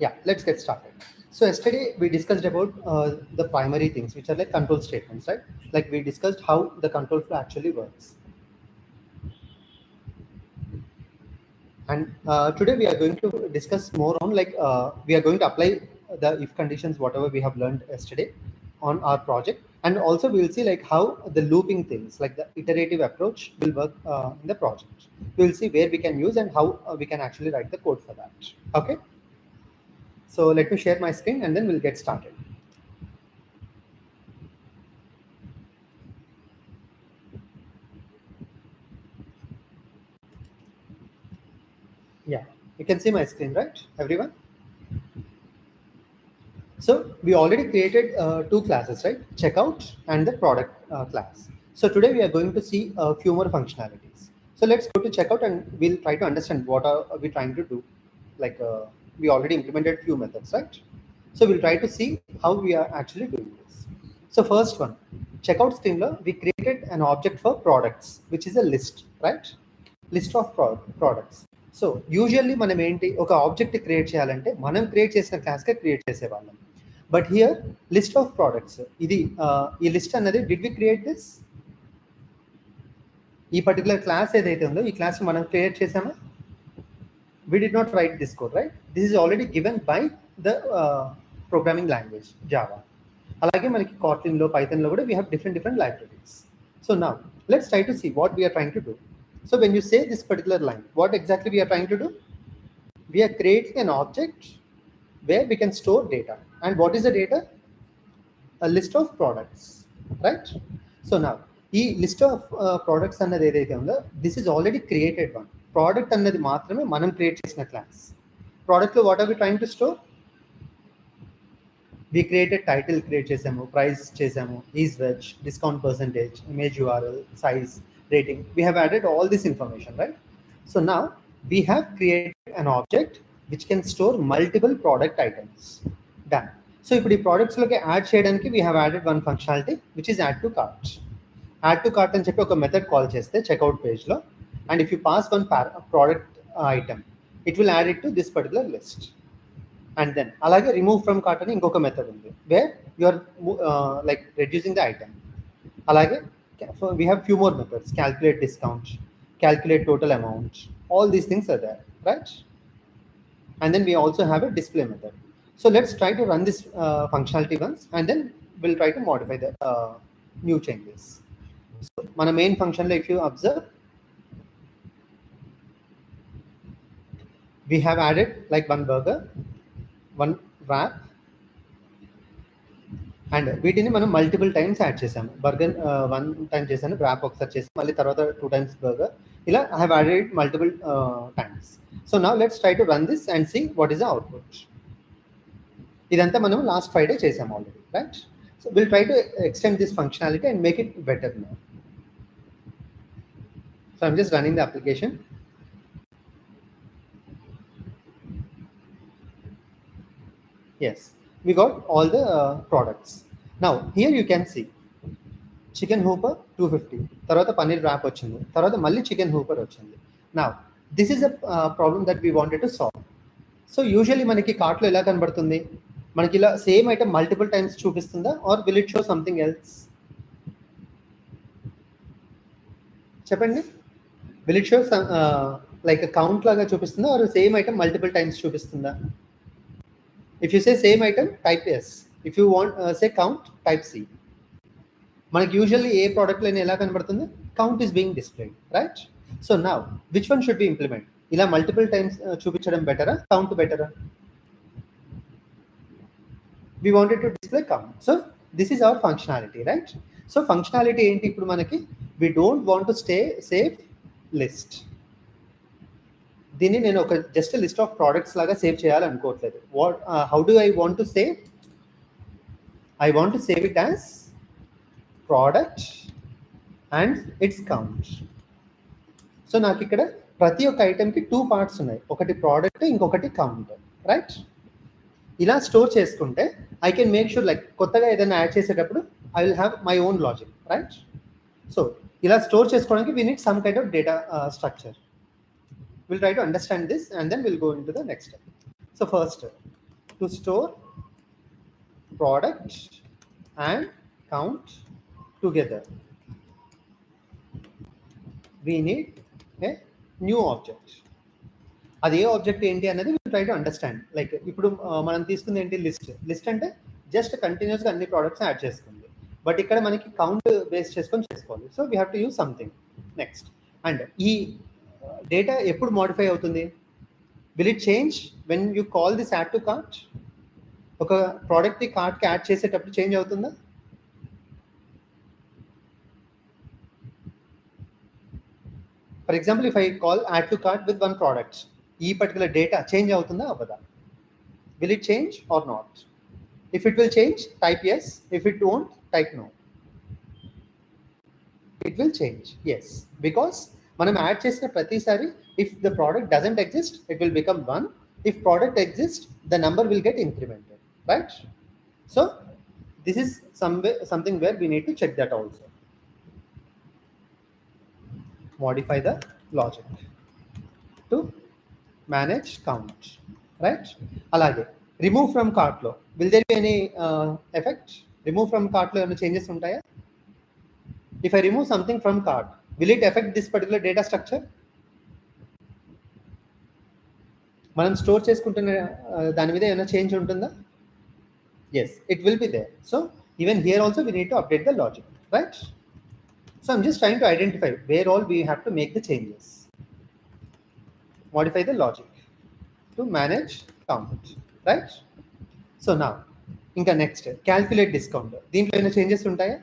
Yeah, let's get started. So yesterday we discussed about the primary things, which are like control statements, right? Like we discussed how the control flow actually works. And today we are going to discuss more on we are going to apply the if conditions, whatever we have learned yesterday on our project. And also we will see like how the looping things, like the iterative approach will work in the project. We will see where we can use and how we can actually write the code for that. Okay. So let me share my screen and then we'll get started. Yeah, you can see my screen, right, everyone? So we already created two classes, right? Checkout and the product class. So today we are going to see a few more functionalities. So let's go to checkout and we'll try to understand what are we trying to do. Like we already implemented few methods, right? So we'll try to see how we are actually doing this. So first one, checkout streamer, we created an object for products, which is a list, right? List of products. So usually మనం ఏంటి ఒక object create చేయాలంటే మనం create చేసిన క్లాస్గా create చేసేవాళ్ళం. But here list of products, ఇది ఈ లిస్ట్ అన్నది డిడ్ వి క్రియేట్ దిస్? ఈ పర్టికులర్ క్లాస్ ఏదైతే ఉందో ఈ క్లాస్ మనం క్రియేట్ చేసామా? We did not write this code, right? This is already given by the programming language Java. అలాగే మనకి కాట్లిన్లో, పైథన్లో కూడా we have different libraries. So now let's try to see what we're trying to do. So when you say this particular line, what exactly we are trying to do? We are creating an object where we can store data. And what is the data? A list of products, right? So now, this list of products annadi edaithe undo, this is already created one. Product annadi maatrame manam create chesina class. Product lo what are we trying to store? We created title, create chesamu, price chesamu, ease wedge, discount percentage, image URL, size, rating. We have added all this information, right? So now we have created an object which can store multiple product items. Done. So if the products look add cheyadaniki, we have added one functionality which is add to cart. Add to cart and cheppi oka method call cheste checkout page lo, and if you pass one product item, it will add it to this particular list. And then alage remove from cart ani inkoka method undi where you are like reducing the item. Alage we have few more methods: calculate discount, calculate total amount. All these things are there, right? And then we also have a display method. So let's try to run this functionality once, and then we'll try to modify the new changes. So mana main function lo if you observe, we have added like one burger, one wrap, and వీటిని మనం multiple times add చేసాము. Burger one time చేశాను, wrap ఒకసారి చేసాను, మళ్ళీ తర్వాత 2 times burger, ఇలా I have added multiple times. So now let's try to run this and see what is the output. ఇదంతా మనం లాస్ట్ ఫ్రైడే చేసాము already, right? So will try to extend this functionality and make it better now. So I'm just running the application. Yes, we got all the products. Now here you can see chicken hooper 250, tarvata paneer wrap ochindi, tarvata malli chicken hooper ochindi. Now this is a problem that we wanted to solve. So usually manaki cart lo ela kanabadutundi, manaki ila same item multiple times chupistunda, or will it show something else? Cheppandi, will it show some like a count laga chupistunda, or same item multiple times chupistunda? If you say same item, type S. If you want say count, type C. మనకి usually ఏ product line ఎలా కనబడుతుంది? Count is being displayed, right? So now which one should be implement? ఇలా multiple times చూపించడం బెటరా, count బెటరా? We wanted to display count. So this is our functionality, right? So functionality ఏంటి ఇప్పుడు మనకి? We don't want to save list. దీన్ని నేను ఒక జస్ట్ లిస్ట్ ఆఫ్ ప్రోడక్ట్స్ లాగా సేవ్ చేయాలనుకోవట్లేదు. How do I want to save? I want to save it as product and it's count. So నాకు ఇక్కడ ప్రతి ఒక్క ఐటెంకి 2 parts ఉన్నాయి, ఒకటి ప్రోడక్ట్, ఇంకొకటి కౌంట్, రైట్? ఇలా స్టోర్ చేసుకుంటే I can make sure like కొత్తగా ఏదైనా యాడ్ చేసేటప్పుడు I will have my own logic, right? So ఇలా స్టోర్ చేసుకోవడానికి we need some kind of data structure. We'll try to understand this and then we'll go into the next step. So first, to store product and count together, we need a new object. అది ఏ object ఏంటి అనేది try to understand. Like ఇప్పుడు మనం తీసుకుంది ఏంటి, list అంటే just కంటిన్యూస్గా అన్ని ప్రోడక్ట్స్ యాడ్ చేసుకుంది. బట్ ఇక్కడ మనకి కౌంట్ బేస్ చేసుకొని చేసుకోవాలి. So we have to use something. Next, and ఈ డేటా ఎప్పుడు మోడిఫై అవుతుంది? Will it change when you call this add to cart? ఒక ప్రోడక్ట్ని కార్ట్కి యాడ్ చేసేటప్పుడు చేంజ్ అవుతుందా? For example, if I call add to cart with one product, ఈ particular data change అవుతుందా అవ్వదా? Will it change or not? If it will change, type yes. If it won't, type no. It will change, yes, because మనం add చేసిన ప్రతిసారి if the product doesn't exist, it will become 1. If product exist, the number will get incremented, right? So this is something where we need to check that also. Modify the logic to manage count, right? Alage remove from cart lo, will there be any effect? Remove from cart lo any changes untaya? If I remove something from cart, will it affect this particular data structure? మనం store చేసుకుంటున్న దాని మీద ఏమైనా change ఉంటుందా? Yes, it will be there. So even here also we need to update the logic, right? So I'm just trying to identify where all we have to make the changes. Modify the logic to manage count, right? So now, inka next, calculate discount. Deentlo ena changes untaya?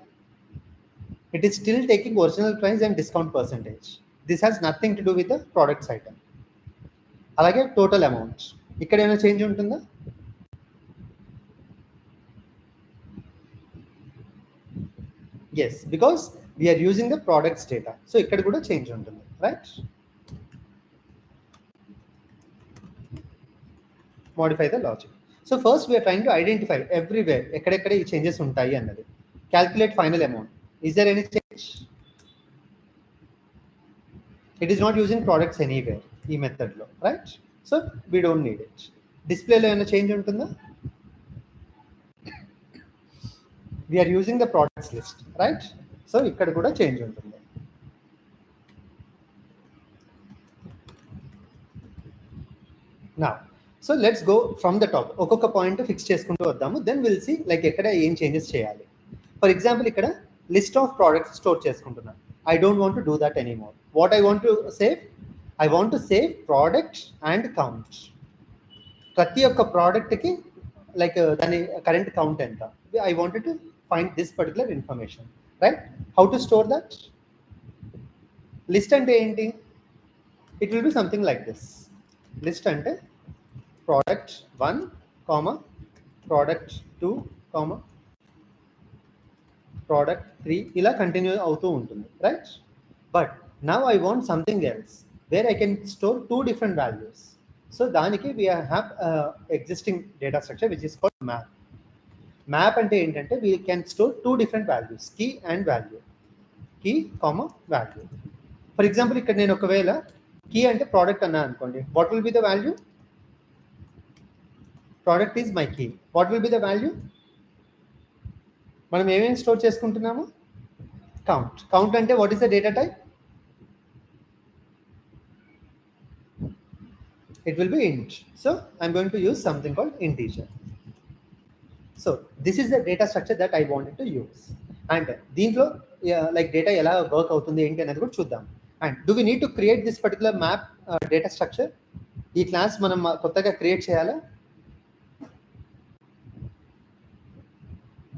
It is still taking original price and discount percentage. This has nothing to do with the products item. Alage total amount, ikkada ena change untunda? Yes, because we are using the products data. So ikkada kuda change untundi, right? Modify the logic. So first we are trying to identify everywhere ekkada ee changes untayi annadi. Calculate final amount. Is there any change? It is not using products anywhere ee method lo, right? So we don't need it. Display lo ena change untunda? We are using the products list, right? So ikkada kuda change untundi. Now, so let's go from the top. Okoka point fix cheskuntu vaddamu, then we'll see like ekkada em changes cheyali. For example, ikkada list of products store cheskuntunna. I don't want to do that anymore. What I want to save? I want to save product and count. Prati okka product ki like dani current count enta. I wanted to find this particular information, right? How to store that? List ante enti? It will be something like this. List ante product 1, product 2, product 3 ila continue అవుతూ ఉంటుంది, right? But now I want something else where I can store 2 different values. So daniki we have existing data structure which is called map. Map ante ఏంటంటే we can store 2 different values, key and value. Key, value. For example, ఇక్కడ నేను ఒకవేళ key అంటే product అన్నా అనుకోండి, what will be the value? Product is my key. What will be the value? మనం ఏమేమి store చేసుకుంటున్నాము? Count. Count అంటే what is the data type? It will be int. So I'm going to use something called integer. So this is the data structure that I wanted to use. And దీంట్లో like data ఎలా work అవుతుంది ఏంటి అనేది కూడా చూద్దాం. And do we need to create this particular map data structure? ఈ class మనం కొత్తగా క్రియేట్ చేయాలా?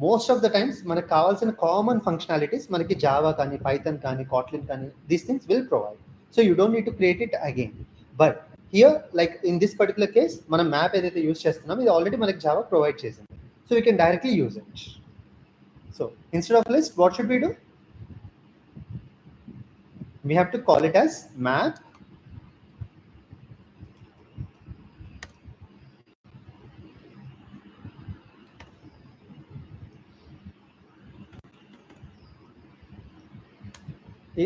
మోస్ట్ ఆఫ్ ద టైమ్స్ మనకు కావాల్సిన కామన్ ఫంక్షనాలిటీస్ మనకి జావా కానీ, పైథాన్ కానీ, కాట్లిన్ కానీ, these things will provide. So you don't need to create it again. But here like in this particular case మనం మ్యాప్ ఏదైతే యూజ్ చేస్తున్నామో ఇది ఆల్రెడీ మనకి జావా ప్రొవైడ్ చేసింది. So we can directly use it. So instead of list what should we do? We have to call it as map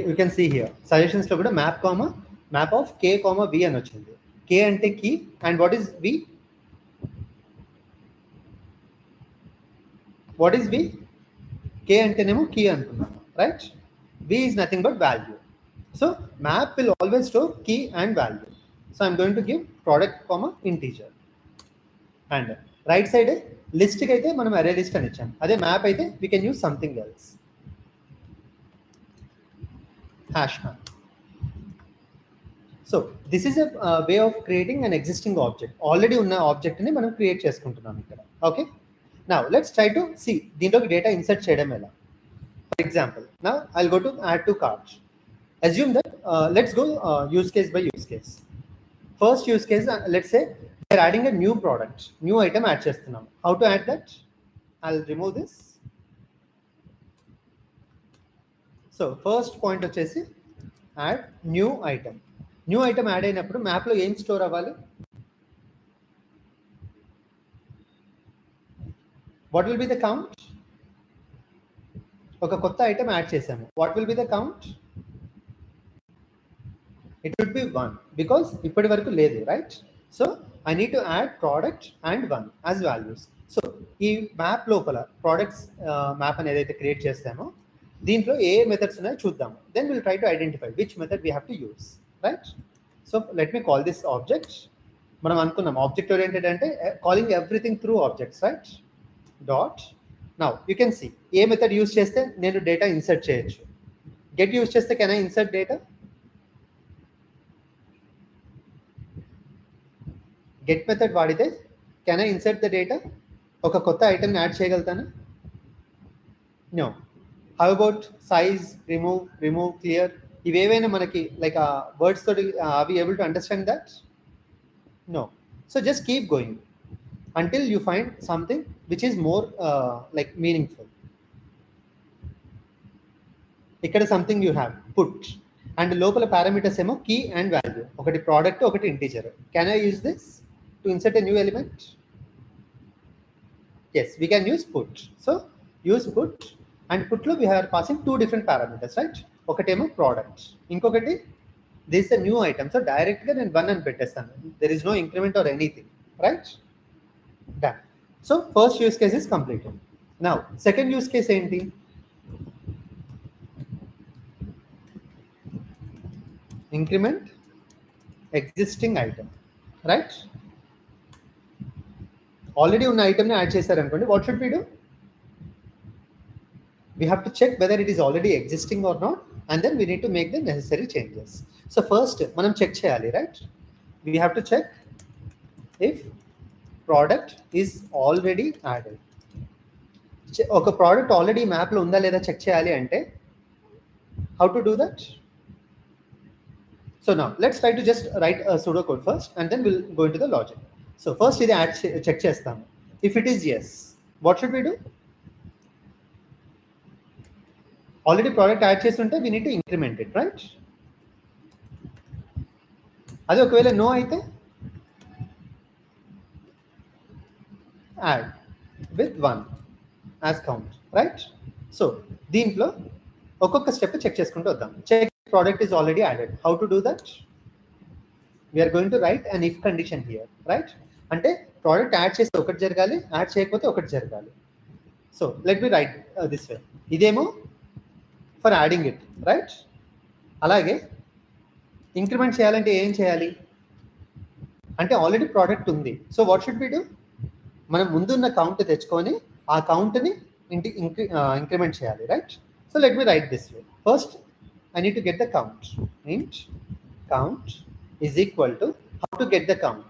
you can see here suggestions lo kuda map of k, v అని వచ్చింది. k అంటే key and what is v? What is V? K అంటేనేమో key అంటున్నాము, right? V is nothing but value. So map will always store key and value. So I'm going to give product comma integer. And right side లిస్ట్కి అయితే మనం array list అని ఇచ్చాం. అదే map అయితే we can use something else, hash map. So this is a way of creating an existing object. Already ఉన్న ఆబ్జెక్ట్ని మనం క్రియేట్ చేసుకుంటున్నాం ఇక్కడ. Okay, now let's try to see దీంట్లోకి డేటా ఇన్సర్ట్ చేయడం ఎలా. For example, now I'll go to add to cart. Assume that let's go use case by use case. First use case, let's say we're adding a new product, new item add చేస్తున్నాం. How to add that? I'll remove this. So first point వచ్చేసి add new item. New item add అయినప్పుడు మ్యాప్లో ఏం store అవ్వాలి? What will be the count? ఒక కొత్త item add చేసాము, what will be the count? It will be 1 because ఇప్పటి వరకు లేదు, right? So I need to add product and 1 as values. సో ఈ మ్యాప్ లోపల ప్రోడక్ట్స్ మ్యాప్ అని ఏదైతే క్రియేట్ చేస్తామో దీంట్లో ఏ మెథడ్స్ ఉన్నాయో చూద్దాము. Then will try to identify which method we have to use, right? So let me call this object. మనం అనుకున్నాం ఆబ్జెక్ట్ ఓరియంటెడ్ అంటే calling everything through objects, right? Dot. Now you can see ఏ method use చేస్తే నేను data insert చేయొచ్చు. Get use చేస్తే can I insert data? Get method వాడితే can I insert the data? ఒక కొత్త ఐటమ్ని యాడ్ చేయగలుగుతాను? No. How about size, remove, clear? ఇవేవైనా మనకి లైక్ ఆ వర్డ్స్ తోటి are we able to understand that? No. So just keep going until you find something which is more like meaningful. ikkada something you have put and lopala parameters emo key and value, okati product okati integer. Can I use this to insert a new element? Yes, we can use put. So use put, and put lo we are passing two different parameters, right? Okati emo product, inkokati this is a new item. So direct ga nen 1 అని పెట్టేస్తాను. There is no increment or anything, right? Done. So first use case is completed. Now second use case enti? Increment existing item, right? Already ఉన్న item ని add చేశారు అనుకోండి, what should we do? We have to check whether it is already existing or not, and then we need to make the necessary changes. So first మనం check చేయాలి, right? We have to check if product is already added. ఒక product already మ్యాప్లో ఉందా లేదా check చేయాలి అంటే how to do that? So now let's try to just write a pseudocode first and then we'll go into the logic. So first ఇది add check చేస్తాము. If it is yes, what should we do? Already product add చేస్తుంటే we need to increment it, right? అదే ఒకవేళ no అయితే add with 1 as count, right? So దీంట్లో ఒక్కొక్క step check చేసుకుంటూ వద్దాం. Check product is already added. How to do that? We are going to write an if condition here, right? అంటే product add చేస్తే ఒకటి జరగాలి, యాడ్ చేయకపోతే ఒకటి జరగాలి. So let me right this way. ఇదేమో ఫర్ యాడింగ్ ఇట్, రైట్? అలాగే increment చేయాలంటే ఏం చేయాలి అంటే ఆల్రెడీ ప్రోడక్ట్ ఉంది. So what should be do? మనం ముందున్న కౌంట్ తెచ్చుకొని ఆ కౌంట్ని ఇంక్రిమెంట్ చేయాలి, right? So let me right this way. First I need to get the count. Int count is equal to, how to get the count?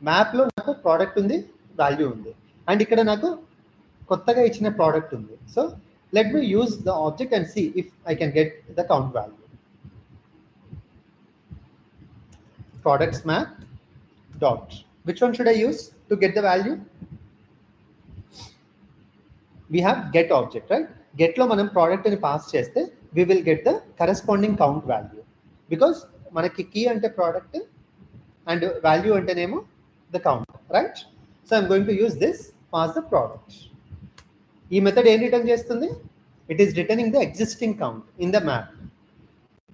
Map లో నాకు product ఉంది, value ఉంది, and ఇక్కడ నాకు కొత్తగా ఇచ్చిన ప్రోడక్ట్ ఉంది. So let me use the object and see if I can get the count value. Products map dot. Which one should I use to get the value? We have get object, right? Get లో మనం product అని pass చేస్తే we will get the corresponding count value, because మనకి key అంటే product and value అంటేనేమో the count, right? So I'm going to use this, pass the product. ఈ method ఏం return చేస్తుంది? It is returning the existing count in the map.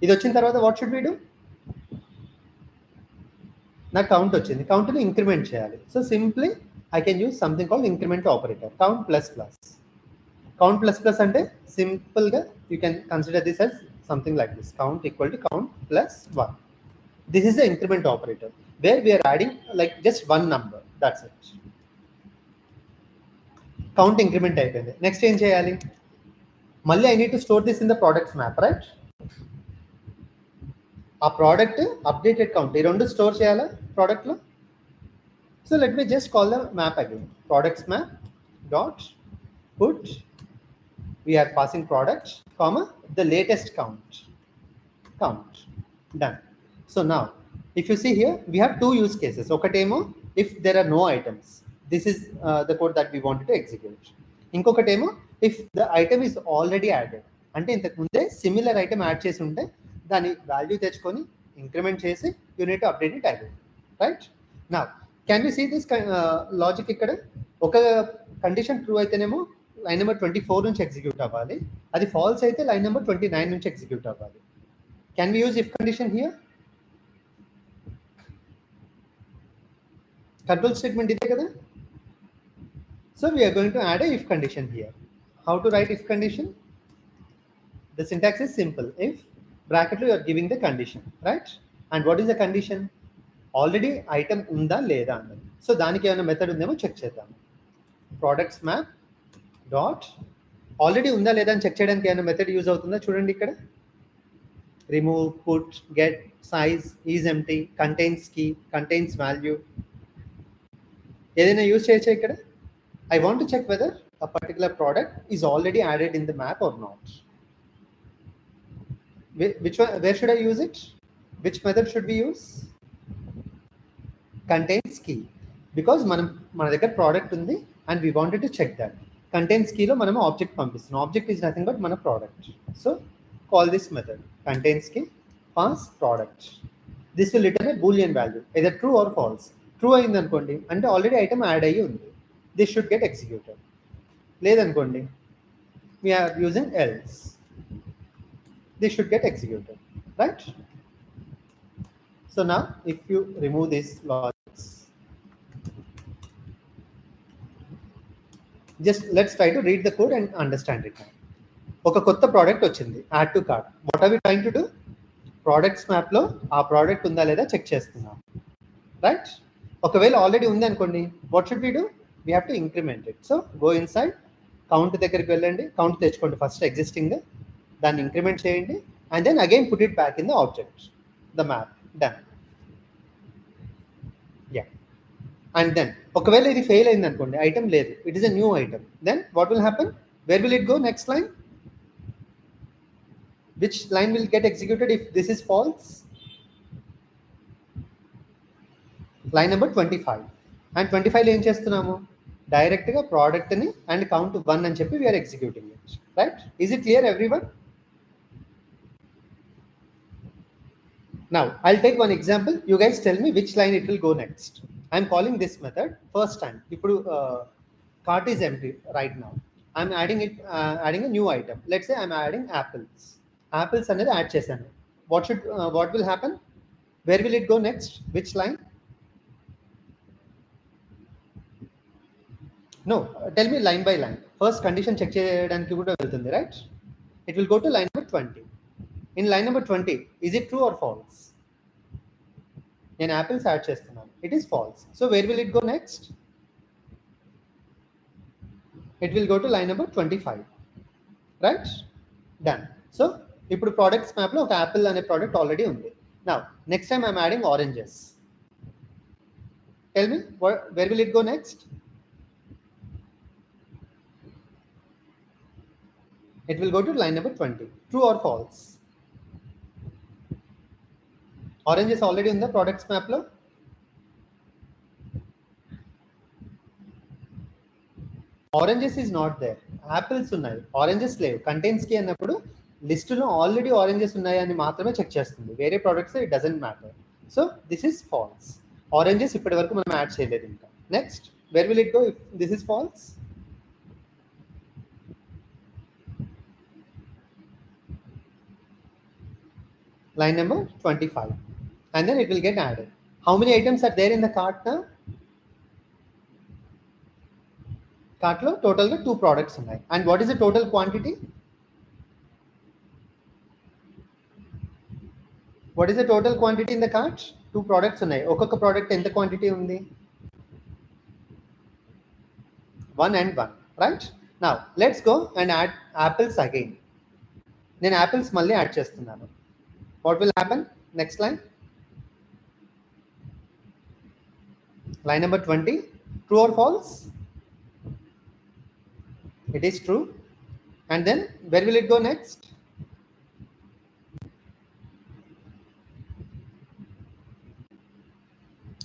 ఇది వచ్చిన తర్వాత what should we do? నాకు count వచ్చింది, కౌంట్ని increment చేయాలి. So simply I can use something called increment operator, count plus plus. Count plus plus ante simple ga you can consider this as something like this, count equal to count plus 1. This is the increment operator where we are adding like just one number, that's it. Count increment అయిపోయింది. Next ఏం చేయాలి? మళ్ళీ I need to store this in the products map, right? ఆ product updated count ఈ రెండు store చేయాలా ప్రోడక్ట్లో. So let me just call the map again, products map dot put, we are passing product comma the latest count. Done. So now if you see here we have two use cases. ఒకటేమో if there are no items, this is the code that we wanted to execute. ఇంకొకటేమో if the item is already added, అంటే ఇంతకు ముందే similar item add చేసి ఉంటే దాని value తెచ్చుకొని increment చేసి you need to update it again, right? Now can you see this logic? ఇక్కడ ఒక కండిషన్ ట్రూ అయితేనేమో లైన్ నెంబర్ 24 నుంచి ఎగ్జిక్యూట్ అవ్వాలి, అది ఫాల్స్ అయితే లైన్ నెంబర్ 29 నుంచి ఎగ్జిక్యూట్ అవ్వాలి. Can we use if condition here? Control statement ide kada. So we are going to add a if condition here. How to write if condition? The syntax is simple. If bracket lo you are giving the condition, right? And what is the condition? Already item unda leda annadi. So daniki emana method undemo check cheddam. Products map dot already unda leda ani check cheyadaniki emana method use avutunda chudandi ikkada. Remove, put, get, size, is empty, contains key, contains value. ఏదైనా use చేయొచ్చా ఇక్కడ? I want to check whether a particular product is already added in the map or not. Which one, where should I use it? Which method should we use? Contains key, because మన దగ్గర product ఉంది and we wanted to check that. Contains key లో మనం object పంపిస్తున్నాం. Object is nothing but మన product. So call this method contains key pass product. This will return a boolean value, either true or false. True అయింది అనుకోండి అంటే already item add అయ్యి ఉంది, this should get executed. లేదనుకోండి we are using else, this should get executed, right? So now if you remove this logics, just let's try to read the code and understand it now. ఒక కొత్త product వచ్చింది, add to cart. What are we trying to do? Products మ్యాప్లో ఆ product ఉందా లేదా check చేస్తున్నాం, right? ఒకవేళ already ఉంది అనుకోండి, what should we do? We have to increment it. So go inside count దగ్గరికి వెళ్ళండి, కౌంట్ తెచ్చుకోండి ఫస్ట్ ఎగ్జిస్టింగ్, దాన్ని ఇంక్రిమెంట్ చేయండి and then again put it back in the object, the map. Done. Yeah. And then ఒకవేళ ఇది fail అయింది అనుకోండి, item లేదు, it is a new item, then what will happen? Where will it go? Next line. Which line will get executed if this is false? Line number 25. And 25 లో ఏం చేస్తున్నాము? డైరెక్ట్గా ప్రోడక్ట్ని అండ్ కౌంట్ 1 అని చెప్పి we're executing it, right? Is it clear everyone? Now I'll take one example. You guys tell me which line it will go next. I'm calling this method first time. ఇప్పుడు cart is empty right now. I'm adding a new item. Let's say I'm adding apples. Apples అనేది add చేశాను. What will happen? Where will it go next? Which line? No, tell me line by line. First condition check చేయడానికి కూడా వెళ్తుంది, right? It will go to line number 20. In line number 20, is it true or false? నేను apples add చేస్తున్నాను, it is false. So where will it go next? It will go to line number 25, right? Done. So ఇప్పుడు products మ్యాప్లో ఒక Apple అనే product already ఉంది. Now next time I'm adding oranges. Tell me wear will it go next? It will go to line number 20. True or false? Oranges already in the products map lo. Oranges is not there. Apples ఉన్నాయి, oranges లేవు. Contains key అన్నప్పుడు list లో already oranges ఉన్నాయి అని మాత్రమే check చేస్తుంది, వేరే products it doesn't matter. So this is false. Oranges ఇప్పటి వరకు మనం యాడ్ చేయలేదు ఇంకా. Next where will it go if this is false? Line number 25 and then it will get added. How many items are there in the cart now? కార్ట్లో టోటల్గా 2 products ఉన్నాయి. And what is the total quantity? What is the total quantity in the cart? 2 products ఉన్నాయి. ఒక్కొక్క product ఎంత quantity ఉంది? 1 and 1, right? Now let's go and add apples again. నేను apples మళ్ళీ add చేస్తున్నాను. What will happen? Next line, line number 20, true or false? It is true. And then where will it go next?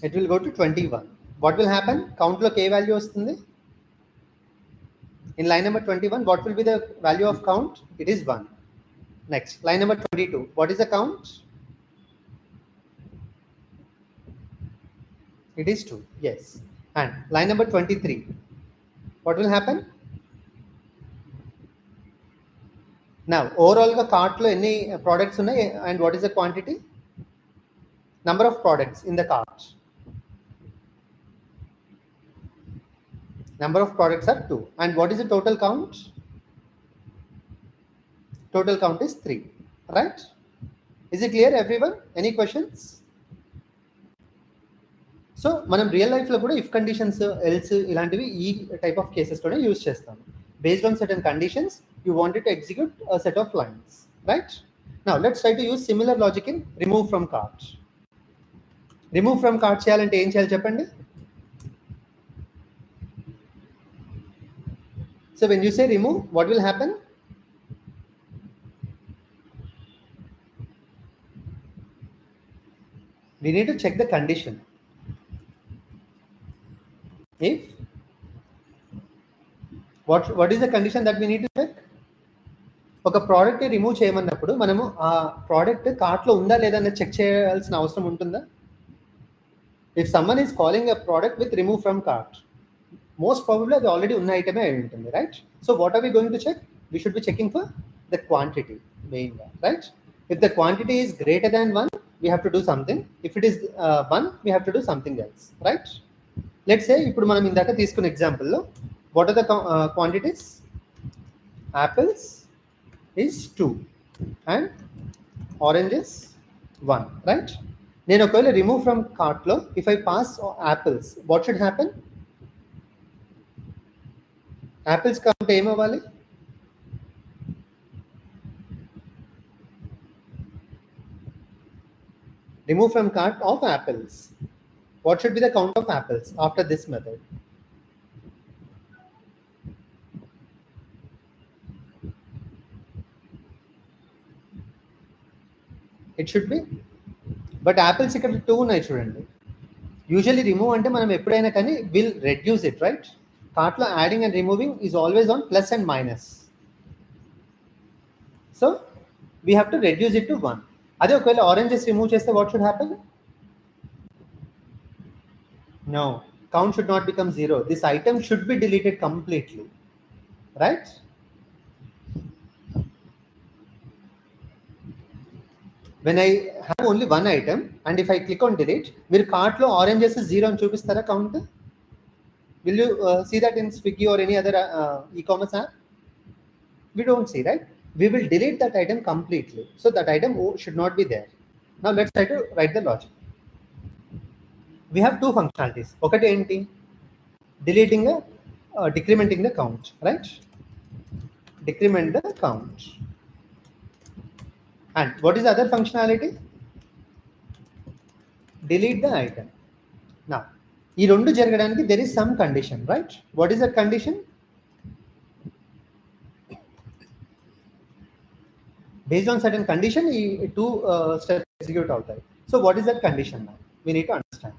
It will go to 21. What will happen? Count lo k value vastundi. In line number 21, what will be the value of count? It is 1. Next, line number 22. What is the count? It is 2. Yes. And line number 23. What will happen? Now, overall the cart lo any products unnai and what is the quantity? Number of products in the cart. Number of products are 2. And what is the total count? Total count is 3. Right? Is it clear, everyone? Any questions? So మనం real లైఫ్లో కూడా if conditions, else ఇలాంటివి ఈ type of కేసెస్తోనే use చేస్తాము. Based on certain conditions you wanted to execute a set of lines, right? Now let's try to use similar logic in remove from cart. Remove from cart చేయాలంటే ఏం చేయాలి చెప్పండి? So when you say remove, what will happen? We need to check the condition. If what is the condition that we need to check? ఒక product remove చేయమన్నప్పుడు మనము ఆ product కార్ట్లో ఉందా లేదా అనేది చెక్ చేయాల్సిన అవసరం ఉంటుందా? If someone is calling a product with remove from cart, most probably అది ఆల్రెడీ ఉన్న ఐటమే అయి ఉంటుంది, right? So what are we going to check? We should be checking for the quantity మెయిన్గా, right? If the quantity is greater than 1, we have to do something. If it is 1, we have to do something else, right? Let's say ఇప్పుడు మనం ఇందాక తీసుకున్న ఎగ్జాంపుల్లో what are the quantities? Apples is 2 and oranges 1, right? నేను ఒకవేళ remove from కార్ట్లో if I pass apples, what should happen? Apples count ఏమవ్వాలి? Remove from cart of apples. What should be the count of apples after this method? It should be, but apples ఇక్కడ 2 ఉన్నాయి చూడండి. Usually remove అంటే మనం ఎప్పుడైనా కానీ will reduce it, right? కార్ట్లో adding and removing is always on plus and minus. So we have to reduce it to 1. అదే ఒకవేళ ఆరెంజెస్ రిమూవ్ చేస్తే what should happen? No, count should not become 0. This item should be deleted completely, right? When I have only 1 item and if I click on delete, మీరు కార్ట్లో oranges 0 అని చూపిస్తారా count? Will you see that in Swiggy or any other e-commerce app? We don't see, right? We will delete that item completely. So that item should not be there. Now let's try to write the logic. We have 2 functionalities. Okati enti? Deleting the, decrementing the count, right? Decrement the count. And what is the other functionality? Delete the item. Now, ee rendu jaragadaniiki there is some condition, right? What is that condition? Based on certain condition, 2 steps execute outai. So what is that condition now? We need to understand.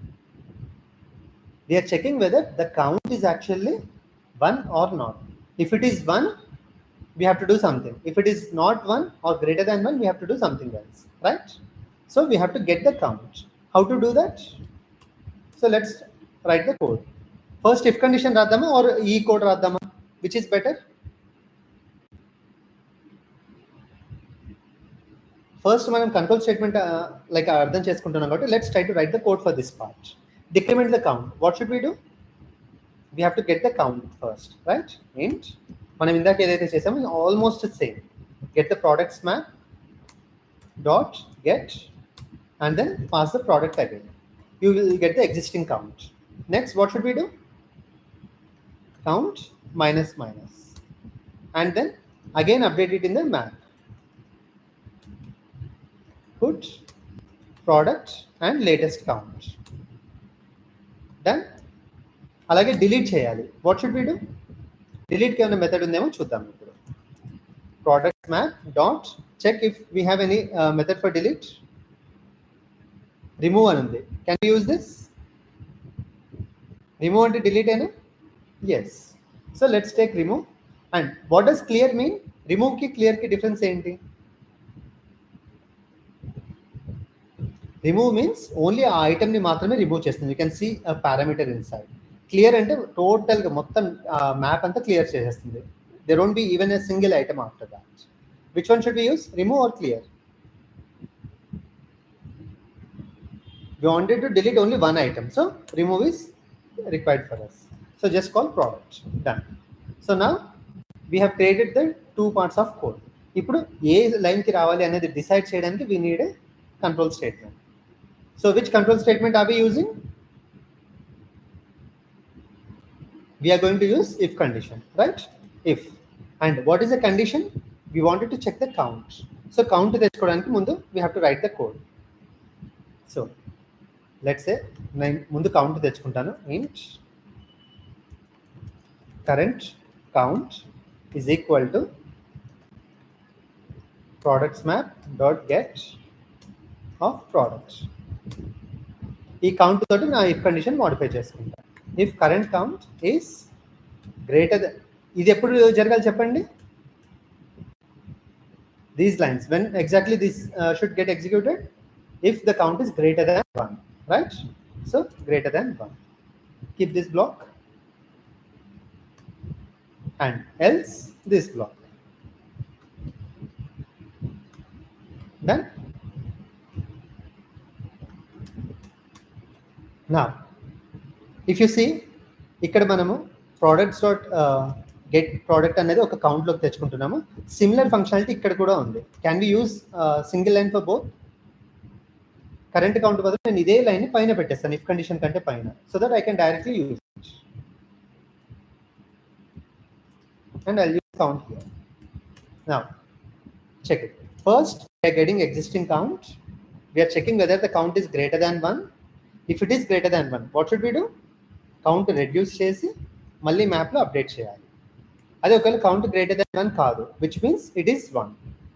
We are checking whether the count is actually 1 or not. If it is 1, we have to do something. If it is not 1 or greater than 1, we have to do something else, right? So we have to get the count. How to do that? So let's write the code. First if condition raddama or e code raddama? Which is better? First మనం control statement like అర్థం చేసుకుంటున్నాం కాబట్టి let's try to write the code for this part. Decrement the count. What should we do? we have to get the count first, right? Int మనం ఇందాక ఏదైతే చేసామో almost same. Get the products map dot get and then pass the product again. You will get the existing count. Next, what should we do? Count minus minus, and then again update it in the map. Put product and latest count. Done. అలాగే delete చేయాలి. What should we do? డిలీట్కి ఏమైనా method ఉందేమో చూద్దాం ఇప్పుడు. Product map dot check if we have any method for delete. Remove అని ఉంది. Can you use this? Remove అంటే డిలీట్ అయినా? Yes. So let's take remove. And what does clear mean? రిమూవ్కి క్లియర్కి డిఫరెన్స్ ఏంటి? రిమూవ్ మీన్స్ ఓన్లీ ఆ ఐటమ్ని మాత్రమే రిమూవ్ చేస్తుంది. You can see a parameter inside. Clear అంటే టోటల్గా మొత్తం మ్యాప్ అంతా క్లియర్ చేసేస్తుంది. there won't be even a single item after that. Which one should we use? Remove or clear? We wanted to delete only one item, so remove is required for us. So just call product. Done. So now we have created the two parts of code. ఇప్పుడు ఏ లైన్కి రావాలి అనేది decide చేయడానికి we need a control statement. So which control statement are we using? We are going to use if condition, right? If. And what is the condition? We wanted to check the count. So count తెచ్చుకోవడానికి ముందు we have to write the code. So let's say నేను ముందు count తెచ్చుకుంటాను. int current count is equal to products map dot get of products. ఈ count తోటి నా if condition modify చేసుకుంటాను. If current count is greater than, ఇది ఎప్పుడు జరగాలి చెప్పండి? These lines, when exactly this should get executed? If the count is greater than 1, right? So greater than 1. Keep this block and else this block. Done. Now if you see ఇక్కడ మనము products dot get product అనేది ఒక count లోకి తెచ్చుకుంటున్నాము. Similar functionality ఇక్కడ కూడా ఉంది. Can we use single line for both? Current count బదులు నేను ఇదే లైన్ పైన పెట్టేస్తాను ఇఫ్ కండిషన్ కంటే పైన, so that I can directly use and I use count here. Now check it. First we are getting existing count. We are checking whether the count is greater than 1. If it is greater than 1, what should we do? Count reduce చేసి మళ్ళీ మ్యాప్లో update చేయాలి. అదే ఒకవేళ count greater than 1 కాదు, which means it is 1,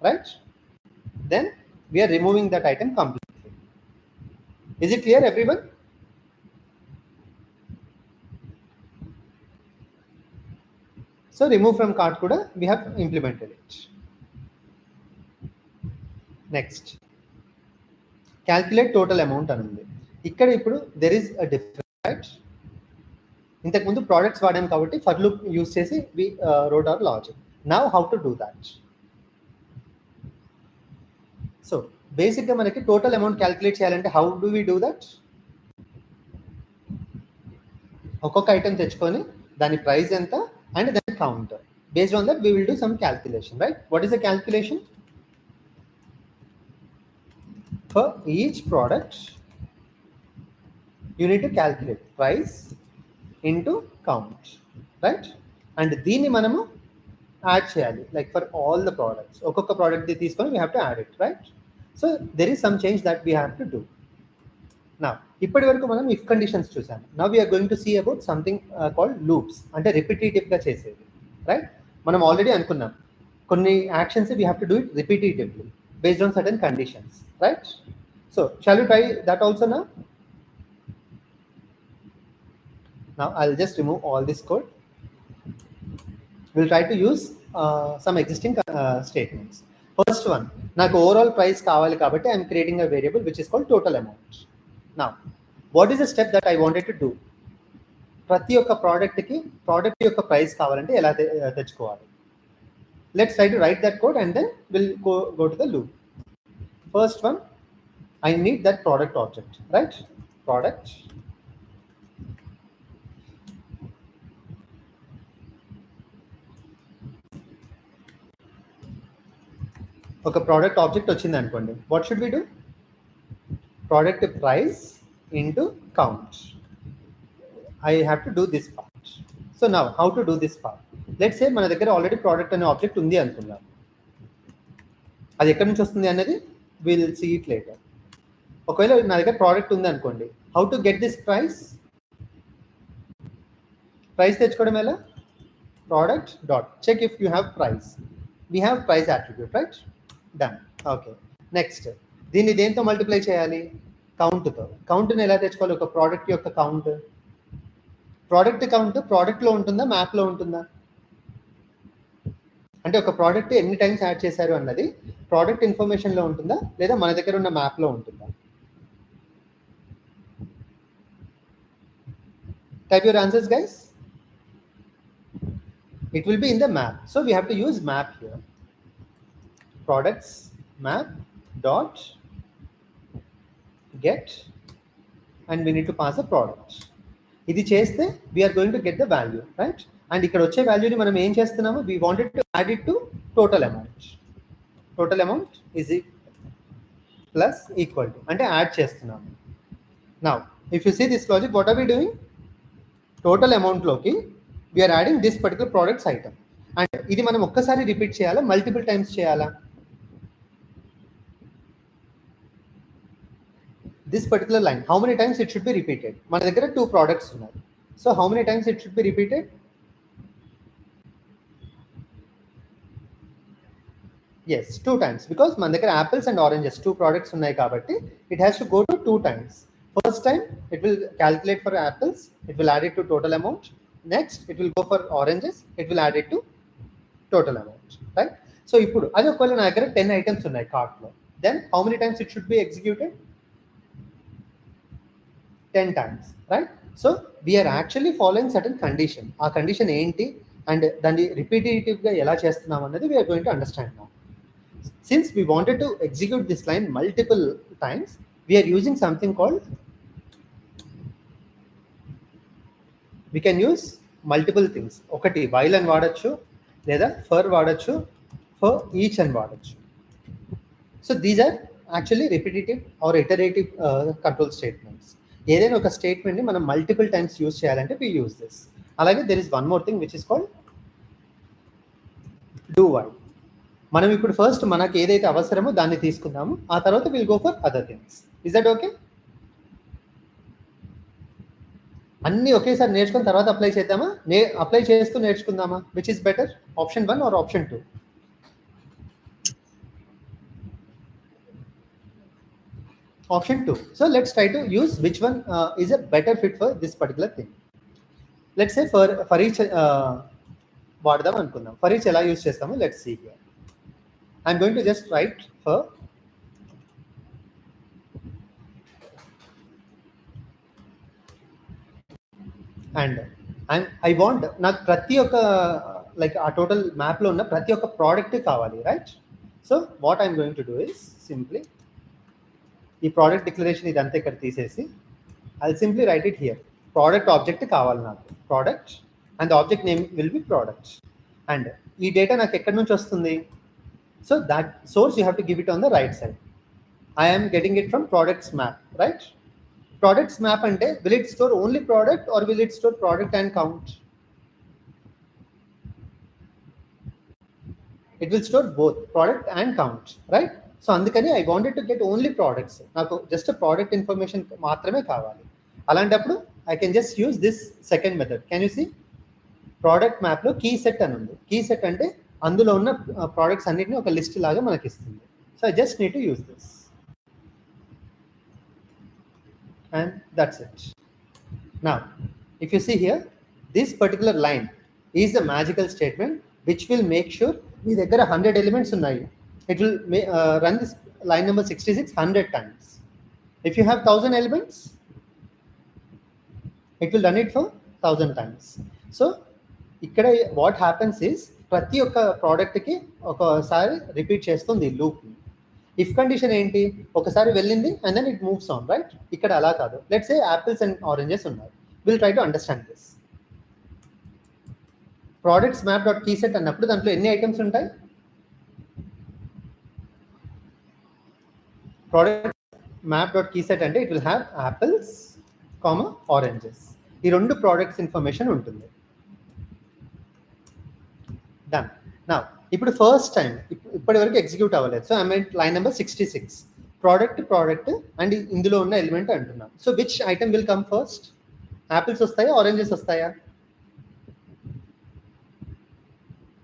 right? Then we're removing that item completely. Is it clear everyone? So remove from cart కూడా we have implemented it. Next calculate total amount అని ఉంది. ఇక్కడ ఇప్పుడు there is a difference, right? ఇంతకుముందు products వాడాం కాబట్టి for loop use చేసి we wrote our logic. Now how to do that? So బేసిక్గా మనకి టోటల్ అమౌంట్ క్యాల్కులేట్ చేయాలంటే how do we do that? ఒక్కొక్క ఐటమ్ తెచ్చుకొని దాని ప్రైస్ ఎంత అండ్ దాని count, based on that we will do some calculation, right? What is the calculation? For each product you need to calculate price into count, right? And దీన్ని మనము add చేయాలి, like for all the products. ఒక్కొక్క product తీసుకొని we have to add it, right? So there is some change that we have to do. Now ఇప్పటి వరకు మనం if conditions చూసాం. Now we are going to see about something called loops, అంటే రిపిటేటివ్గా చేసేది, right? మనం already అనుకున్నాం కొన్ని actions we have to do it repetitively based on certain conditions, right? So shall we try that also now? Now I'll just remove all this code. We'll try to use some existing statements. First one, నాకు overall price కావాలి కాబట్టి I'm creating a variable which is called total amount. Now what is the step that I wanted to do? ప్రతి ఒక్క ప్రోడక్ట్కి product యొక్క price కావాలంటే ఎలా తెచ్చుకోవాలి? Let's try to write that code and then we'll go to the loop. First one, I need that product object, right? Product ఒక product object వచ్చింది అనుకోండి, what should we do? Product price into count. I have to do this part. So now how to do this part? Let's say మన దగ్గర already product అనే object ఉంది అనుకుందాం. అది ఎక్కడి నుంచి వస్తుంది అనేది విల్ సీ ఇట్ లేటర్. ఒకవేళ నా దగ్గర ప్రోడక్ట్ ఉంది అనుకోండి, how to get this price? Price తెచ్చుకోవడం ఎలా? Product dot check if you have price. We have price attribute, right? Done. Okay, next దీన్ని దేంతో మల్టిప్లై చేయాలి? కౌంట్తో. కౌంట్ని ఎలా తెచ్చుకోవాలి? ఒక ప్రోడక్ట్ యొక్క కౌంట్. ప్రోడక్ట్ కౌంట్ ప్రోడక్ట్లో ఉంటుందా, మ్యాప్లో ఉంటుందా? అంటే ఒక ప్రోడక్ట్ ఎన్ని టైమ్స్ యాడ్ చేశారు అన్నది ప్రోడక్ట్ ఇన్ఫర్మేషన్లో ఉంటుందా, లేదా మన దగ్గర ఉన్న మ్యాప్లో ఉంటుందా? Type your answers, guys. It will be in the map. So we have to use map here. Products map dot get, and we need to pass a product. ఇది చేస్తే we are going to get the value, right? And ఇక్కడ వచ్చే వాల్యూని మనం ఏం చేస్తున్నాము? We wanted to add it to total amount. Total amount is plus equal to, అంటే add చేస్తున్నాము. Now if you see this logic, what are we doing? Total amount లోకి we are adding this particular products item. And ఇది మనం ఒక్కసారి repeat చేయాలా, multiple times చేయాలా? This particular line, how many times it should be repeated? మన దగ్గర 2 products ఉన్నాయి. So how many times it should be repeated? Yes, 2 times, because మన దగ్గర apples and oranges 2 products ఉన్నాయి కాబట్టి it has to go to 2 times. First time it will calculate for apples, it will add it to total amount. Next it will go for oranges, it will add it to total amount, right? So ఇప్పుడు అది ఒకవేళ నా దగ్గర 10 items ఉన్నాయి cart లో, then how many times it should be executed? 10 times, right? So we are actually following certain condition. ఆ condition ఏంటి and దాన్ని రిపీటేటివ్గా ఎలా చేస్తున్నాం అన్నది we are going to understand now. Since we wanted to execute this line multiple times, we are using something called, we can use multiple things. ఒకటి while అని వాడచ్చు, లేదా for వాడచ్చు, for each అని వాడచ్చు. So these are actually repetitive or iterative control statements. ఏదైనా ఒక స్టేట్మెంట్ని మనం మల్టిపుల్ టైమ్స్ యూజ్ చేయాలంటే we use this. అలాగే there is one more thing which is called do while. మనం ఇప్పుడు ఫస్ట్ మనకు ఏదైతే అవసరమో దాన్ని తీసుకుందాము, ఆ తర్వాత will go for other things. Is that okay? అన్నీ ఒకేసారి నేర్చుకున్న తర్వాత అప్లై చేద్దామా, అప్లై చేస్తూ నేర్చుకుందామా? Which is better, option 1 or option 2? Option 2. So let's try to use which one is a better fit for this particular thing. Let's say for each వాడదాం అనుకుందాం. For each ఎలా యూజ్ చేస్తామో let's see here. I'm going to just write for and I want నాకు ప్రతి ఒక్క like ఆ total మ్యాప్లో ఉన్న ప్రతి ఒక్క ప్రోడక్ట్ కావాలి, right? So what I'm going to do is simply ఈ ప్రోడక్ట్ డిక్లరేషన్ ఇదంతా ఇక్కడ తీసేసి I simply write it here. Product object కావాలి నాకు, product, and object name will be product. And ఈ డేటా నాకు ఎక్కడి నుంచి వస్తుంది? So that source you have to give it on the right side. I am getting it from products map, right? Products map అంటే will it store only product or will it store product and count? It will store both product and count, right? So అందుకని I wanted to get only products, నాకు just product information మాత్రమే కావాలి. అలాంటప్పుడు I can just use this second method. Can you see product మ్యాప్లో key set అని ఉంది. Key set అంటే అందులో ఉన్న ప్రోడక్ట్స్ అన్నిటిని ఒక లిస్ట్ లాగా మనకి ఇస్తుంది. So I just need to use this and that's it. Now if you see here, this particular line is a magical statement which will make sure మీ దగ్గర 100 elements ఉన్నాయి. It will run this line number 66 100 times. If you have 1000 elements, it will run it for 1000 times. So ఇక్కడ what happens is ప్రతి ఒక్క ప్రోడక్ట్కి ఒకసారి repeat చేస్తుంది loop. If condition ఏంటి? ఒకసారి వెళ్ళింది and then it moves on, right? ఇక్కడ అలా కాదు. Let's say apples and oranges ఉన్నాయి. Will try to understand this. Products map dot key set అన్నప్పుడు దాంట్లో ఎన్ని ఐటమ్స్ ఉంటాయి? product map.keyset అంటే it will have apples, oranges. ఈ రెండు products information ఉంటుంది. Done. Now, ఇప్పుడు ఫస్ట్ టైం ఇప్పటి వరకు ఎగ్జిక్యూట్ అవ్వలేదు. So I mean line number 66 product and ఇందులో ఉన్న ఎలిమెంట్ అంటున్నాం. So which item will come first? Apples వస్తాయా, ఆరెంజెస్ వస్తాయా?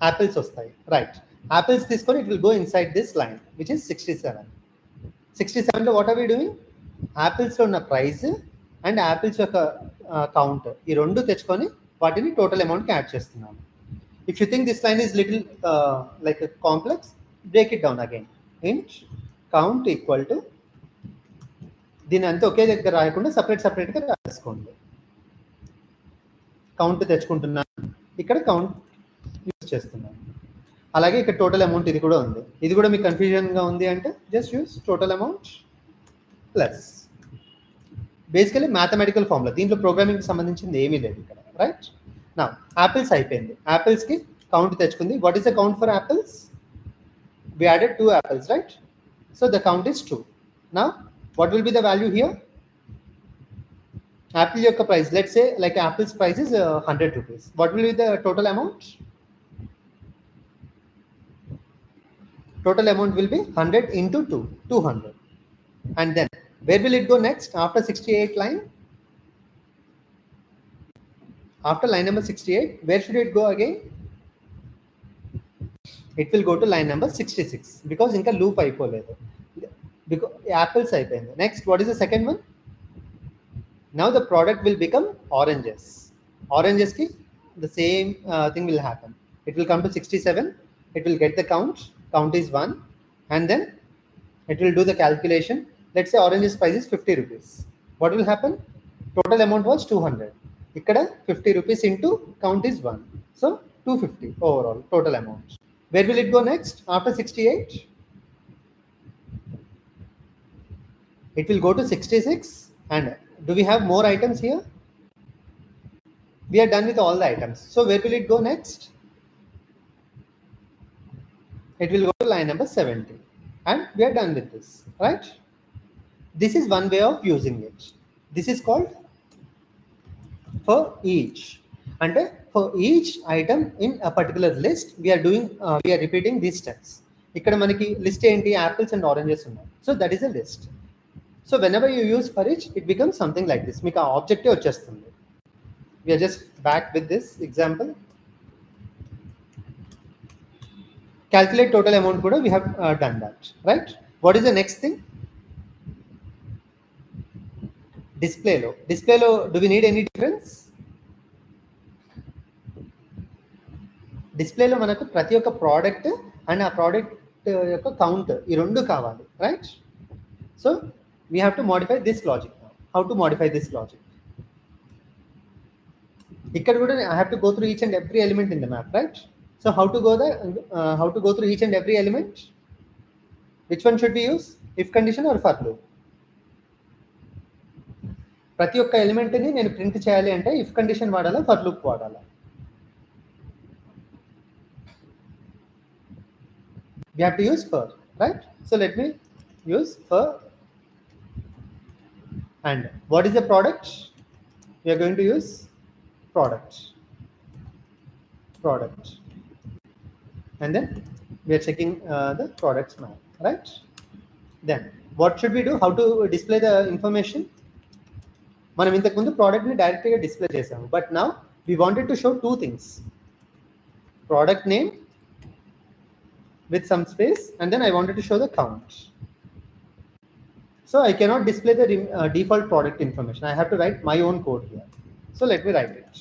యాపిల్స్ వస్తాయి, రైట్. యాపిల్స్ తీసుకొని it will go inside this line which is 67. 67లో వాట్ ఆర్ వి డూయింగ్? యాపిల్స్లో ఉన్న ప్రైస్ అండ్ యాపిల్స్ యొక్క కౌంట్ ఈ రెండు తెచ్చుకొని వాటిని టోటల్ అమౌంట్కి యాడ్ చేస్తున్నాము. If you think this line is little like a complex, break it down again. Int count equal to దీని అంతా ఒకే దగ్గర రాయకుండా సపరేట్గా రాసుకోండి. కౌంట్ తెచ్చుకుంటున్నాను, ఇక్కడ కౌంట్ యూజ్ చేస్తున్నాను. అలాగే ఇక్కడ టోటల్ అమౌంట్ ఇది కూడా ఉంది. ఇది కూడా మీకు కన్ఫ్యూజన్గా ఉంది అంటే just use total amount plus. Basically mathematical formula, దీంట్లో ప్రోగ్రామింగ్కి సంబంధించింది ఏమీ లేదు ఇక్కడ, రైట్. నా యాపిల్స్ అయిపోయింది, యాపిల్స్కి కౌంట్ తెచ్చుకుంది. What is the count for apples? We added 2 apples, right? So the count is 2. నా what will be the value here? Apple యొక్క price, let's say like apples price is 100 rupees. What will be the total amount? Total amount will be 100 into 2, 200. And then where will it go next after 68 line? After line number 68, where should it go again? It will go to line number 66 because inka loop అయిపోలేదు. Because apples అయిపోయింది. Next, what is the second one? Now the product will become oranges. Oranges ki the same thing will happen. It will come to 67. It will get the count. Count is 1, and then it will do the calculation. Let's say oranges price is 50 rupees. What will happen? Total amount was 200. ఇక్కడ 50 rupees into count is 1. So 250 overall total amount. Where will it go next after 68? It will go to 66. And do we have more items here? We are done with all the items. So where will it go next? It will go to line number 70. And we are done with this, right? This is one way of using it. This is called for each. And for each item in a particular list, we are repeating these steps. Ikkada manaki list enti apples and oranges unnai. So that is a list. So whenever you use for each, it becomes something like this. Meeku objective vachestundi. We are just back with this example. Calculate total amount kuda we have done that, right? What is the next thing? Display lo do we need any difference? Display lo manaku prati oka product and a product yokka count ee rendu kavali, right? So we have to modify this logic now. How to modify this logic? Ikkada kuda I have to go through each and every element in the map, right? So how to go through each and every element? Which one should we use? If condition or for loop? ప్రతి ఒక్క ఎలిమెంట్ని నేను print చేయాలి అంటే if condition వాడాలా, for loop వాడాలా? We have to use for, right? So let me use for. And what is the product? We are going to use product. And then we are checking the products map, right? Then what should we do? How to display the information? మనం ఇంతకు ముందు ప్రోడక్ట్ని డైరెక్ట్గా display చేసాము, but now we wanted to show 2 things. Product name with some space, and then I wanted to show the count. So I cannot display the default product information. I have to write my own code here. So let me write it.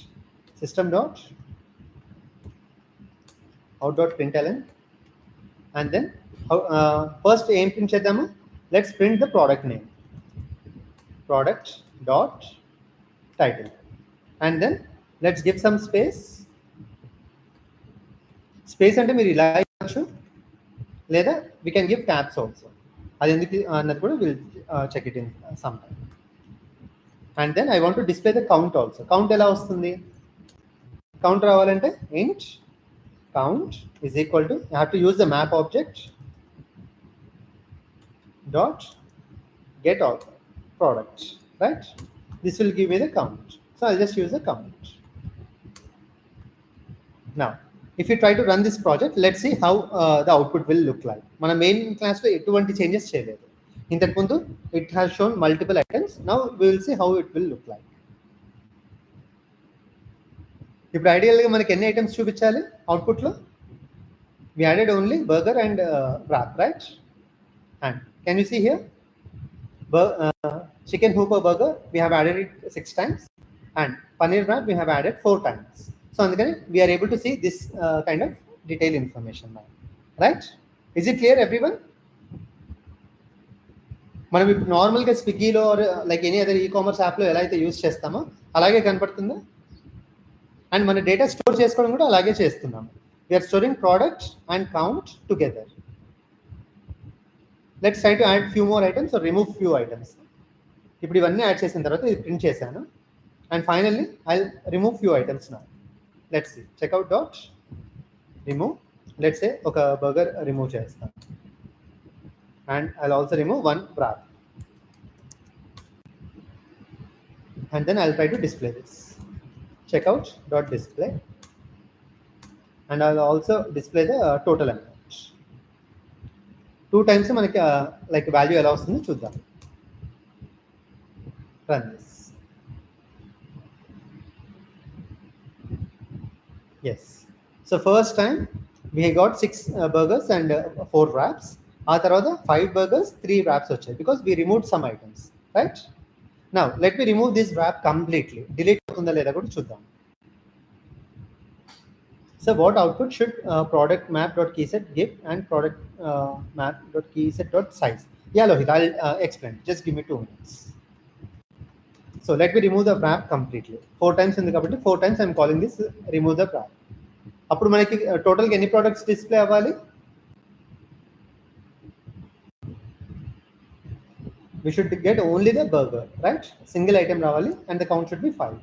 System.out.println, and then first aim print chedamu. Let's print the product name. Product dot title, and then let's give some space ante meer ila iyochu leda we can give tabs also. Adi enduku annadu kuda we'll check it in some time. And then I want to display the count also. Count ela vastundi? Count ravalante int count is equal to, I have to use the map object dot get out product, right? This will give me the count. So I'll just use the count. Now, if you try to run this project, let's see how the output will look like. Mana main class lo etuvanti changes cheyaledu. Intaku mundu it has shown multiple items. Now we will see how it will look like. ఇప్పుడు ఐడియల్గా మనకి ఎన్ని items చూపించాలి అవుట్పుట్లో? We added only burger and wrap, right? And can you see here? Chicken hooper burger, we have added it 6 times, and paneer wrap we have added 4 times. So andukane we are able to see this kind of detailed information now, right? Is it clear everyone? మనం ఇప్పుడు నార్మల్గా స్విగ్గీలో like any other e commerce యాప్లో ఎలా అయితే use చేస్తామో అలాగే కనపడుతుందా? అండ్ మన డేటా స్టోర్ చేసుకోవడం కూడా అలాగే చేస్తున్నాము. We're storing product and count together. Let's try to add few more items or remove few items. ఇప్పుడు ఇవన్నీ యాడ్ చేసిన తర్వాత ఇది ప్రింట్ చేశాను. And finally I remove few items నా. Let's see checkout dot remove. Let's say ఒక burger remove చేస్తాను. And I'll also remove one wrap. And then I'll try to display this. Checkout dot display. And I'll also display the total amount. 2 times manaki like value ela vastundo chuddam. Run this. Yes. So first time we got 6 burgers and 4 wraps. ఆ తర్వాత 5 burgers 3 wraps వచ్చాయి because we removed some items, right? Now let me remove this wrap completely. Delete అవుతుందా లేదా కూడా చూద్దాం. So what output should product map.keyset give and product map.keyset.size? Yeah, Lohit, I'll explain. Just give me 2 minutes. So let me remove the wrap completely. 4 times ఉంది కాబట్టి 4 times I'm calling this remove the wrap. అప్పుడు మనకి టోటల్గా ఎన్ని products display అవ్వాలి? We should get only the burger, right? Single item ravali and the count should be 5.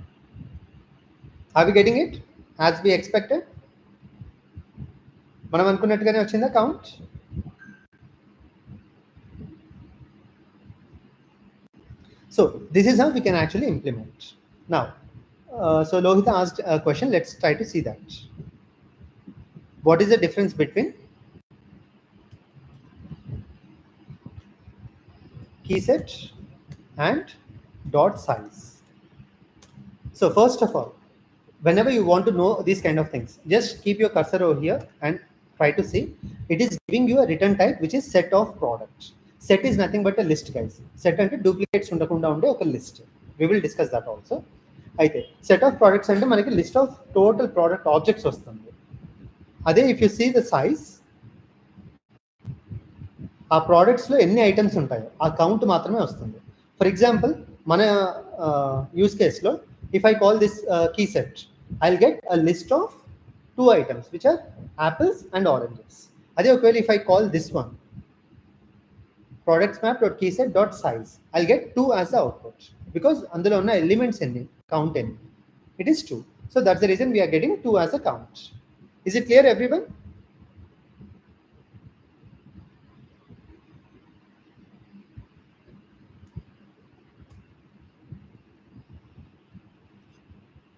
Are we getting it as we expected? Manam anukunnatugane vachinda count? So this is how we can actually implement. Now, so Lohita asked a question. Let's try to see that. What is the difference between keyset and dot size? So first of all, whenever you want to know these kind of things, just keep your cursor over here and try to see. It is giving you a return type which is set of products. Set is nothing but a list, guys. Set ante duplicates undakunda unde oka list. We will discuss that also. Aithe set of products ante manaki list of total product objects vastundi. Ade if you see the size, ఆ ప్రోడక్ట్స్లో ఎన్ని items ఉంటాయో ఆ count మాత్రమే వస్తుంది. For example మన use కేస్లో if I call this key set, I will get a list of 2 items which are apples and oranges. అదే ఒకవేళ if I call this one products map.keyset.size, I will get 2 as the output because అందులో ఉన్న ఎలిమెంట్స్ ఎన్ని, count ఎన్ని, it is 2. So that's the reason we're getting 2 as a count. Is it clear everyone?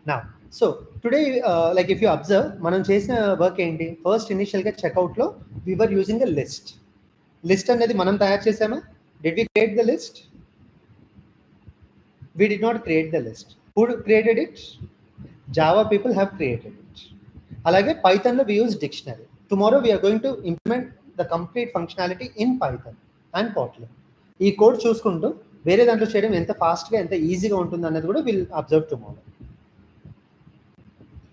Now, so today, like if you observe, మనం చేసిన work ఏంటి? First ఇనిషియల్గా చెక్అవుట్లో we were using a list. List అనేది మనం తయారు చేసామా? Did we create the list? We did not create the list. Who created it? Java people have created it. అలాగే Pythonలో we use dictionary. Tomorrow we are going to implement the complete functionality in Python and Kotlin. ఈ code చూసుకుంటూ వేరే దాంట్లో చేయడం ఎంత ఫాస్ట్గా ఎంత ఈజీగా ఉంటుంది అన్నది కూడా will observe tomorrow.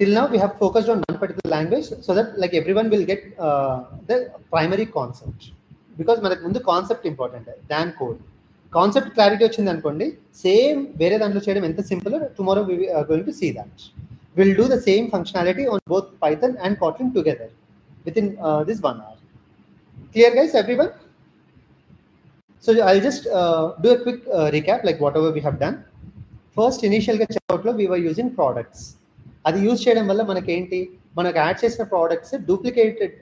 Till now we have focused on one particular language so that like everyone will get the primary concept, because మనకు ముందు concept important than code. Concept clarity వచ్చింది అనుకోండి, సేమ్ వేరే దాంట్లో చేయడం ఎంత simple. Tomorrow we are going to see that. We'll do the same functionality on both Python and Kotlin together within this 1 hour. Clear guys, everyone? So I'll just do a quick recap like whatever we have done. First initial గా చెక్అవుట్లో we were using products. అది use చేయడం వల్ల మనకి ఏంటి, మనకు add చేసిన products duplicated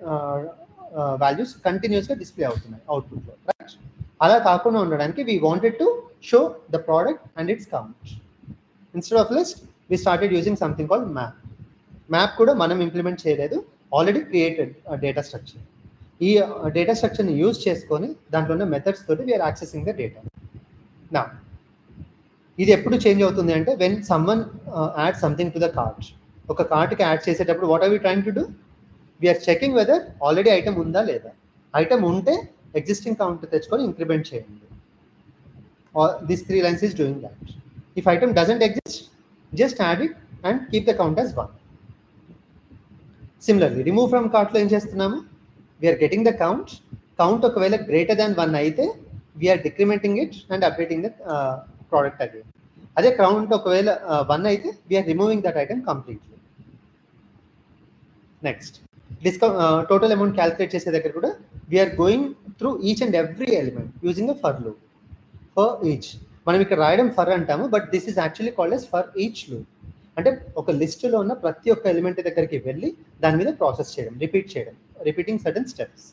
values కంటిన్యూస్గా display అవుతున్నాయి అవుట్పుట్లో, రైట్? అలా కాకుండా ఉండడానికి we wanted to show the product and its count. Instead of list, we started using something called map. Map కూడా మనం ఇంప్లిమెంట్ చేయలేదు, ఆల్రెడీ క్రియేటెడ్ డేటా స్ట్రక్చర్. ఈ డేటా స్ట్రక్చర్ని యూజ్ చేసుకొని దాంట్లో ఉన్న మెథడ్స్ తోటి వీఆర్ యాక్సెసింగ్ ద డేటా. నా ఇది ఎప్పుడు చేంజ్ అవుతుంది అంటే when someone add something to the cart. ఒక కార్ట్కి యాడ్ చేసేటప్పుడు what are we trying to do? We're checking whether already item ఉందా లేదా. ఐటమ్ ఉంటే ఎగ్జిస్టింగ్ కౌంట్ తెచ్చుకొని ఇంక్రిమెంట్ చేయండి. This 3 lines is doing that. If item doesn't exist, just add it and keep the count as 1. Similarly, remove from cart lo em chestunnamo, we are getting the count okavela greater than 1 aithe we are decrementing it and updating the product again. Ade count okavela 1 aithe we are removing that item completely. Next, discount total amount calculate chese daggara kuda we are going through each and every element using a for loop. For each, మనం ఇక్కడ రాయడం for అంటాము, but this is actually called as for each loop. అంటే ఒక లిస్టులో ఉన్న ప్రతి ఒక్క ఎలిమెంట్ దగ్గరికి వెళ్ళి దాని మీద ప్రాసెస్ చేయడం, రిపీట్ చేయడం, repeating certain steps.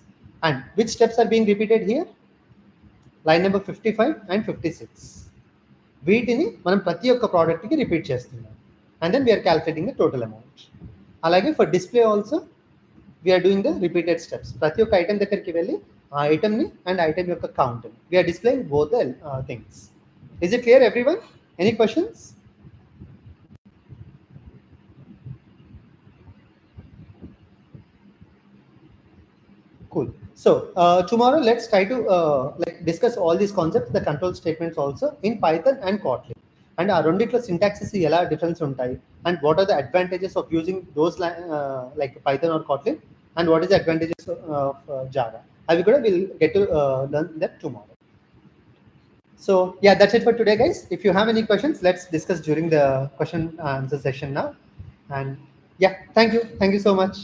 And which steps are being repeated here? Line number 55 and 56. వీటిని మనం ప్రతి ఒక్క ప్రోడక్ట్కి రిపీట్ చేస్తున్నాం. And then we're calculating the total amount. అలాగే for display also we're doing the repeated steps. ప్రతి ఒక్క ఐటమ్ దగ్గరికి వెళ్ళి ఆ ఐటమ్ని అండ్ ఐటమ్ యొక్క కౌంట్ని we're displaying both the things. Is it clear, everyone? Any questions? Cool. So tomorrow let's try to discuss all these concepts, the control statements also in Python and Kotlin. And our రెండిట్లో syntaxes ఎలా difference ఉంటాయి, and what are the advantages of using those like Python or Kotlin, and what is the advantages of Java. I will get to learn that tomorrow. So yeah, that's it for today, guys. If you have any questions, let's discuss during the question answer session now. And yeah, thank you so much.